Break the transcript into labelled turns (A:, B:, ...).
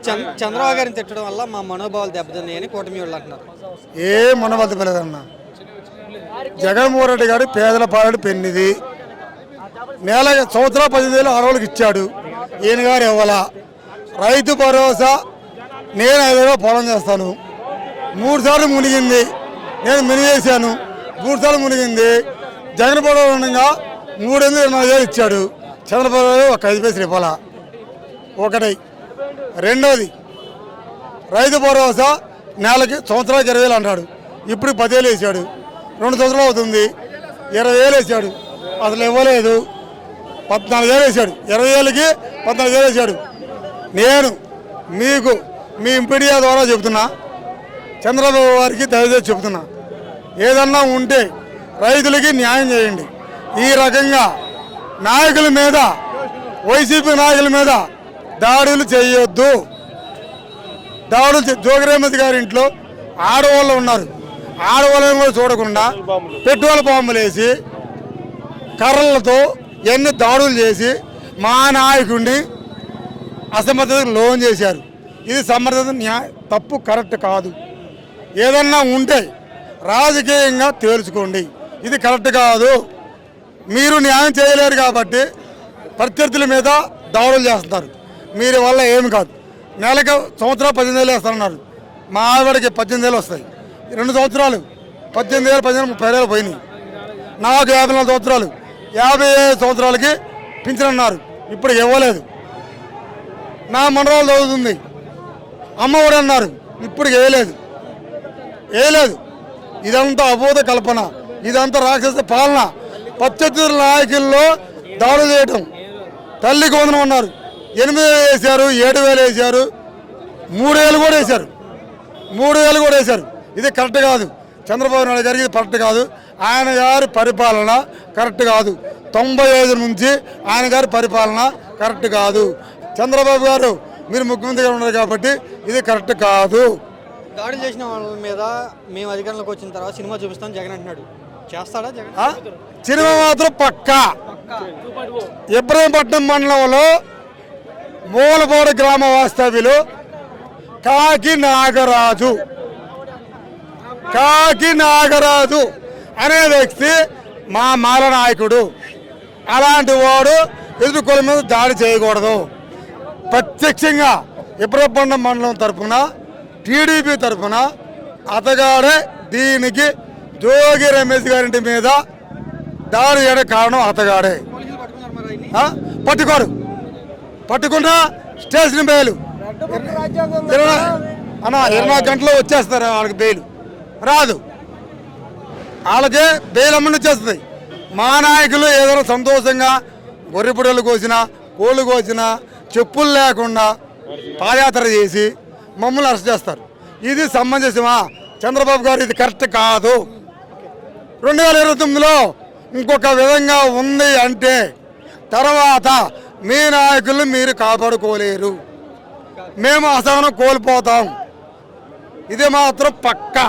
A: చంద్రబాబు గారిని తిట్టడం వల్ల మా మనోభావాలు దెబ్బతిన్నాయని కూటమి వాళ్ళు అంటున్నారు.
B: ఏ మనోభావాలు దెబ్బలేదన్న. జగన్మోహన్ రెడ్డి గారు పేదల పాలన పెన్నిది. నెల సంవత్సరాలు 10,000 ఆడవాళ్ళకి ఇచ్చాడు. ఈయన గారు ఇవ్వాలా. రైతు భరోసా నేను 5,000 పొలం చేస్తాను. 3 సార్లు మునిగింది. నేను మినివేశాను. 3 సార్లు మునిగింది. జగన్ పొలం ఉండగా 3,000 ఇచ్చాడు. చంద్రబాబు ఒక 5 పైసలు ఇవ్వాలా. ఒకటి. రెండోది రైతు భరోసా నెలకి సంవత్సరానికి 20,000 అంటాడు. ఇప్పుడు 10,000 వేసాడు. 2 సంవత్సరాలు అవుతుంది. 20,000 వేసాడు. అసలు ఇవ్వలేదు. 14,000 వేసాడు. 20,000కి 14,000 వేసాడు. నేను మీకు మీ మీడియా ద్వారా చెబుతున్నా, చంద్రబాబు గారికి దయచేసి చెబుతున్నా, ఏదన్నా ఉంటే రైతులకి న్యాయం చేయండి. ఈ రకంగా నాయకుల మీద, వైసీపీ నాయకుల మీద దాడులు చేయొద్దు. దాడులు జోగిరేమతి గారి ఇంట్లో ఆడవాళ్ళు ఉన్నారు. ఆడవాళ్ళని కూడా చూడకుండా పెట్రోల్ బాంబులు వేసి కర్రలతో ఎన్ని దాడులు చేసి మా నాయకుడిని అసమర్థతకు లోన్ చేశారు. ఇది సమర్థత తప్పు, కరెక్ట్ కాదు. ఏదన్నా ఉంటే రాజకీయంగా తేల్చుకోండి. ఇది కరెక్ట్ కాదు. మీరు న్యాయం చేయలేరు కాబట్టి ప్రత్యర్థుల మీద దాడులు చేస్తున్నారు. మీరు వల్ల ఏమి కాదు. నెలకు సంవత్సరాలు 18,000 వేస్తారన్నారు. మా ఆవిడకి 18,000 వస్తాయి. 2 సంవత్సరాలు 18,000, 30,000 పోయినాయి. నాకు 54 సంవత్సరాలు, 55 సంవత్సరాలకి పింఛన్ అన్నారు. ఇప్పుడు ఇవ్వలేదు. నా మనవరాలు చదువుతుంది. అమ్మఒడి అన్నారు. ఇప్పుడు వేయలేదు. ఇదంతా అబోధ కల్పన. ఇదంతా రాక్షస పాలన. ప్రత్యర్థుల నాయకుల్లో దాడులు చేయటం. తల్లికి వందనం అన్నారు. 8,000 వేశారు, 7,000 వేశారు, 3,000 కూడా వేశారు. 3,000 కూడా వేశారు. ఇది కరెక్ట్ కాదు. చంద్రబాబు నాయుడు గారికి ఇది కరెక్ట్ కాదు. ఆయన గారి పరిపాలన కరెక్ట్ కాదు. 95 నుంచి ఆయన గారి పరిపాలన కరెక్ట్ కాదు. చంద్రబాబు గారు మీరు ముఖ్యమంత్రిగా ఉన్నారు కాబట్టి ఇది కరెక్ట్ కాదు.
A: దాడులు చేసిన వాళ్ళ మీద మేము అధికారంలోకి వచ్చిన తర్వాత సినిమా చూపిస్తాం జగన్ అంటున్నాడు. చేస్తాడా జగన్?
B: సినిమా మాత్రం పక్కా. ఇబ్రహీంపట్నం మండలంలో మూలపాడు గ్రామ వాస్తవ్యులు కాకి నాగరాజు అనే వ్యక్తి మా మాల నాయకుడు. అలాంటి వాడు ఎదుర్కొల మీద దాడి చేయకూడదు. ప్రత్యక్షంగా ఇబ్రహీంపట్నం మండలం తరఫున, టీడీపీ తరఫున అతగాడే దీనికి జోగి రమేష్ గారింటి మీద దాడి చేయడం కారణం అతగాడే. పట్టుకున్నా స్టేషన్ బెయిల్ 24 గంటల్లో వచ్చేస్తారు. వాళ్ళకి బెయిల్ రాదు. వాళ్ళకి బెయిల్ అమ్మని వచ్చేస్తుంది. మా నాయకులు ఏదైనా సంతోషంగా గొర్రెపుడలు కోసినా, కోళ్ళు కోసినా చెప్పులు లేకుండా పాదయాత్ర చేసి మమ్మల్ని అరెస్ట్ చేస్తారు. ఇది సమంజసమా? చంద్రబాబు గారు ఇది కరెక్ట్ కాదు. 2029లో ఇంకొక విధంగా ఉంది అంటే తర్వాత మీ నాయకులు మీరు కాపాడుకోలేరు. మేము అసహనం కోల్పోతాం. ఇది మాత్రం పక్కా.